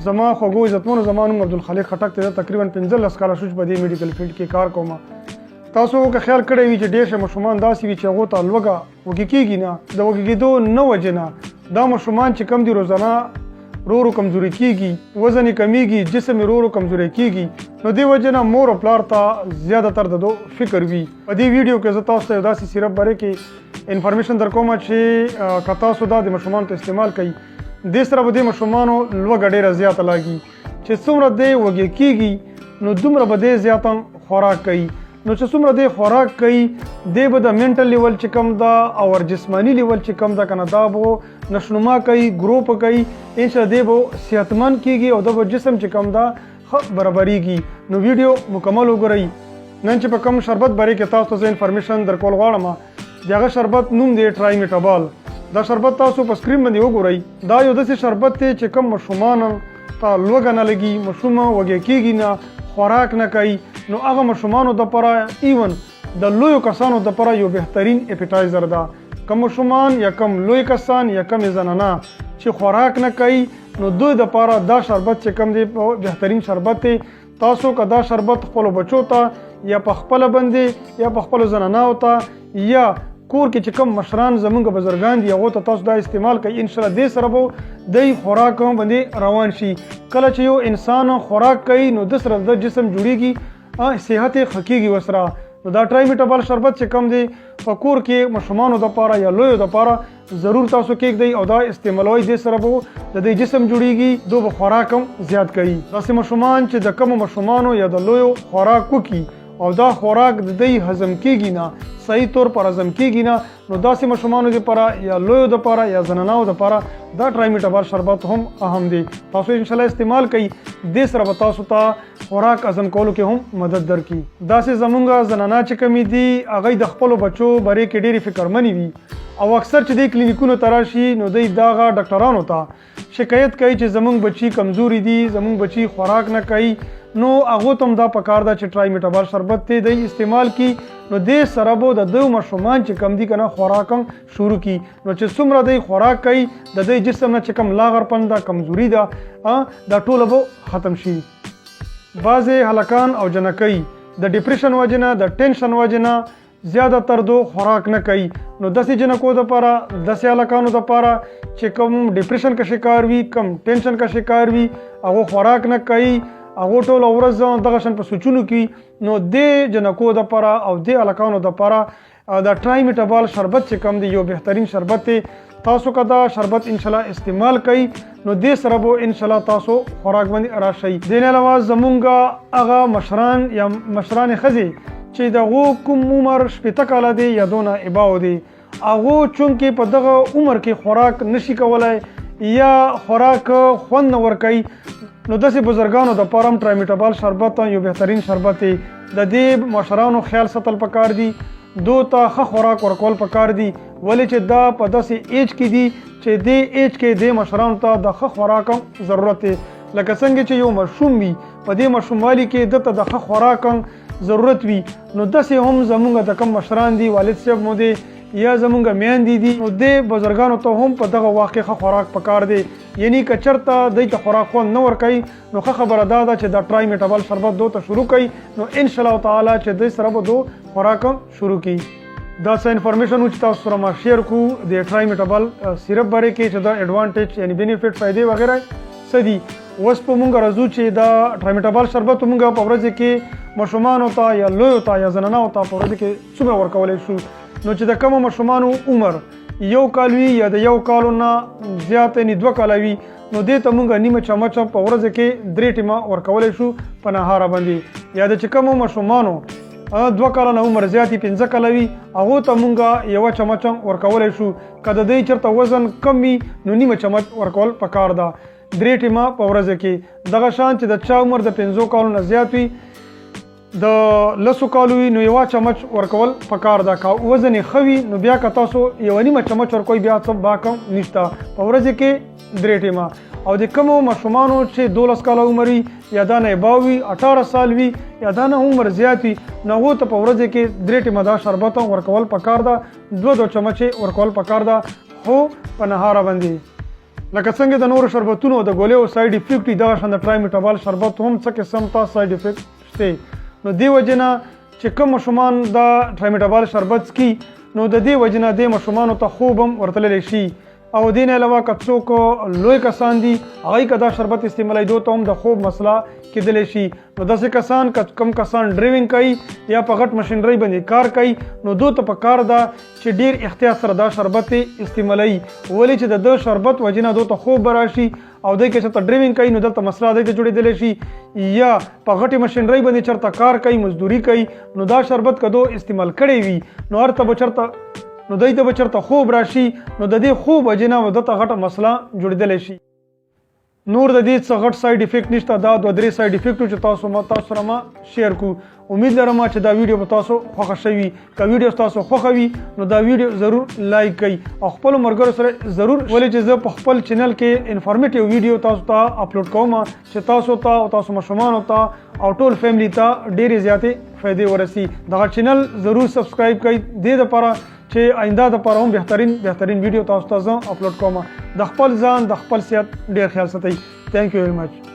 زما خوږو عزتمنو زما نوم عبدالخالق خټک دی. تقریبا 15 کاله شو چې په دې میډیکل فیلډ کې کار کوم. تاسو که خیال کړی وي چې ډېر شه ماشومان داسې وي چې هغو ته لوږه وږې کېږي نه، د وږې کېدو نه وجې نه دا ماشومان چې کم دي روزانه ورو ورو کمزوري کېږي، وزن یې کمیږي، جسم یې ورو ورو کمزوری کېږي. نو دې وجې نه مور او پلار ته زیاتره د دو فکر وي. په دې ویډیو کې زه تاسو ته یو داسې سیرپ باره کې انفارمیشن در کوم چې که تاسو دا د ماشومانو ته استعمال کوئ، دې سره به دې ماشومانو لوږه ډېره زیاته لګي. چې څومره دی وږې کېږي نو دومره به دی زیاته خوراک کوي. نو چې څومره دی خوراک کوي دی به د منټل لیول چې کم ده او جسماني لیول چې کم ده که نه دا به نشونما کوي، ګروپ کوي، انشاءالله دی به صحتمند کېږي او د به جسم چې کم ده ښه برابریږي. نو ویډیو مکمل وګورئ. نن چې په کوم شربت باره کې تاسو ته زه انفارمیشن در کول غواړم د هغه شربت نوم دی ټرایمیټابال. دا شربت تاسو په سکرین باندې وګورئ. دا یو داسې شربت دی چې کوم ماشومان ته لوږه نه لګي، ماشوم وږی کېږي نه، خوراک نه کوي، نو هغه ماشومانو دپاره ایون د لویو کسانو دپاره یو بهترین اپیټایزر ده. کم ماشومان یا کم لوی کسان یا کم زنانه چې خوراک نه کوي نو دوی دپاره دا شربت چې کم دی بهترین شربت دی. تاسو که دا شربت خپلو بچو ته یا په خپله باندې یا په خپلو زنانهو ته یا کور کې چې کوم مشران زمونږ بزرګان دي هغو ته تاسو دا استعمال کوئ، انشاءالله دې سره به دی خوراک باندې روان شي. کله چې یو انسان خوراک کوي نو د سره د جسم جوړیږي، صحت یې ښه کېږي ورسره. نو دا ټرایمیټابال شربت چې کوم دی په کور کې ماشومانو دپاره یا لویو دپاره ضرور تاسو کېږدئ او دا استعمالوئ. دې سره به د دې جسم جوړیږي، دو به خوراک هم زیات کوي. داسې ماشومان چې د کمو ماشومانو یا د لویو خوراک وکړي او دا خوراک د دوی هضم کېږي نه، صحیح طور پر هضم کېږي نه، نو داسې ماشومانو دپاره یا لویو دپاره یا زنانهو دپاره دا ټرایمیټابال شربت هم اهم دی. تاسو انشاءالله استعمال کوئ، دې سره به تاسو ته خوراک هضم کولو کې هم مدد درکړي. داسې زمونږ زنانه چې کمې دي هغوی د خپلو بچو بارے کې ډېرې فکرمنې وي او اکثر چې دی کلینیکونو ته راشي نو دوی دغه ډاکټرانو ته شکایت کوي چې زمونږ بچي کمزوري دي، زمونږ بچي خوراک نه کوي. نو هغو ته هم دا پکار ده چې ټرایمیټابال شربت دی دی استعمال کی. نو دې سره به د دوی ماشومان چې کم دي که نه خوراک هم شروع کی. نو چې څومره دی خوراک کوي د دوی جسم نه چې کم لاغرپن ده، کمزوري ده، دا ټوله به ختم شي. بعضې هلکان او جنکۍ د ډپریشن وجې نه، د ټینشن وجې نه زیاتره دو خوراک نه کوي. نو داسې جنکو دپاره، داسې هلکانو دپاره چې کوم ډپریشن کا شکار وي، کم ټینشن کا شکار وي، هغو خوراک نه کوي، هغو ټوله ورځ دغه شان په سوچونو کې، نو دې جنکو دپاره او دې هلکانو دپاره دا ټرایمیټابال شربت چې کوم دی یو بهترین شربت دی. تاسو که دا شربت انشاءالله استعمال کوئ نو دې سره به انشاءالله تاسو خوراک باندې راشئ. دې نه علاوه زمونږ هغه مشران یا مشرانې ښځې چې د هغو کوم عمر 80 کاله دی یا دونه اباو دی، هغو چونکې په دغه عمر کې خوراک نشي کولی یا خوراک خوند نه ورکوي، نو داسې بزرګانو دپاره هم ټرایمیټابال شربت یو بهترین شربت دی. د دې مشرانو خیال ساتل پکار دي، دو ته ښه خوراک ورکول پکار دي، ولې چې دا په داسې ایج کې دي چې دې ایج کې دې مشرانو ته د ښه خوراک هم ضرورت دی. لکه څنګه چې یو ماشوم وي په دې ماشوموالي کې دته د ښه خوراک هم ضرورت وي، نو داسې هم زمونږ د کم مشران دي، والد صاحب مو دی یا زمونږ میندې دي، نو دې بزرګانو ته هم په دغه وخت کې ښه خوراک پکار دی. یعنی که چېرته دوی ته خوراک خوند نه ورکوي نو ښه خبره دا ده چې دا ټرایمیټابال شربت دو ته شروع کوي، نو انشاءالله تعالی چې دوی سره به دو خوراک هم شروع کوي. دا څه انفارمیشن و چې تاسو سره ما شیر کړو د ټرایمیټابال سیرپ باره کې چې دا ایډوانټیج یعنی بینیفټ فایدې وغیره څه دي. اوس په مونږ راځو چې دا ټرایمیټابال شربت مونږ په ورځ کې ماشومانو ته یا لویو ته یا زنانهو ته په ورځ کې څومره ورکولی شو. نو چې د کمو ماشومانو عمر 1 کال وي یا د 1 کالو نه زیات یعنې 2 کاله وي نو دې ته مونږ نیمه چمچ په ورځ کې 3 ټیمه ورکولی شو په نهاره باندې. یا د چې کومو ماشومانو 2 کاله نه عمر زیات 5 کاله وي هغو ته مونږ 1 چمچ ورکولی شو. که د دوی چېرته وزن کم وي نو نیمه چمچ ورکول پکار ده 3 ټیمه په ورځ کې. دغه شان چې د چا عمر د 5 کالو نه زیات وي، د 10 کالو وي، نو 1 چمچ ورکول پکار ده. که وزن یې ښه وي نو بیا که تاسو 1 چمچ ورکوئ بیا څه باک هم نشته. په ورځ کې 3 ټیمه. او د کومو ماشومانو چې 12 کاله عمر وي یا دا نه اباو وي، 18 سال وي یا دا نه عمر زیات وي، نو هغو ته په ورځ کې 3 ټیمه دا شربت ورکول پکار ده، 2 چمچې ورکول پکار ده، خو په نهاره باندې. لکه څنګه د نورو شربتونو د ګولیو ساید افیکټ دي دغه شان د ټرایمیټابال شربت هم څه قسم ته ساید افیکټ شته. نو دې وجې نه چې کوم ماشومان دا ټرایمیټابال شربت څکي نو د دې وجې نه دې ماشومانو ته خوب هم ورتللی شي. او دې نه علاوه که څوک لوی کسان دي هغوی که دا شربت استعمالوي دو ته هم د خوب مسله کېدلی شي. نو داسې کسان که کوم کسان ډرایوینګ کوي یا په غټ مشینرۍ باندې کار کوي نو دو ته په کار ده چې ډیر احتیاط سره دا شربت استعمالوي. ولې چې د ده شربت وجې نه دو ته خوب به راشي او دی که چېرته ډرایوینګ کوي نو دلته مسله دی ته جوړېدلی شي یا په غټې مشینرۍ باندې چېرته کار کوي مزدوري کوي نو دا شربت که دو استعمال کړی وي نو هر ته به چېرته نو دوی ته به چېرته خوب راشي نو د دې خوب وجې نه به دته غټه مسله جوړېدلی شي. نور د دې څه غټ ساید افیکټ نشته. دا 2-3 ساید افیکټ چې تاسو سره ما شیر کو. امید لرم چې دا ویډیو به تاسو خوښه شوي. که ویډیو تاسو خوښه وي نو دا ویډیو ضرور لایک کړئ او خپلو ملګرو سره ضرور ولې چې زه په خپل چینل کې انفارمیټیو ویډیو تاسو ته اپلوډ کوم چې تاسو ته او تاسو ماشومانو ته او ټول فیملی ته ډېرې زیاتې فایدې ورسي. دغه چینل ضرور سبسکرایب کړئ دې دپاره چې آینده دپاره هم بهترین ویډیو تاسو ته زه اپلوډ کوم. د خپل ځان د خپل صحت ډېر خیال ساتئ. تھینک یو ویری مچ.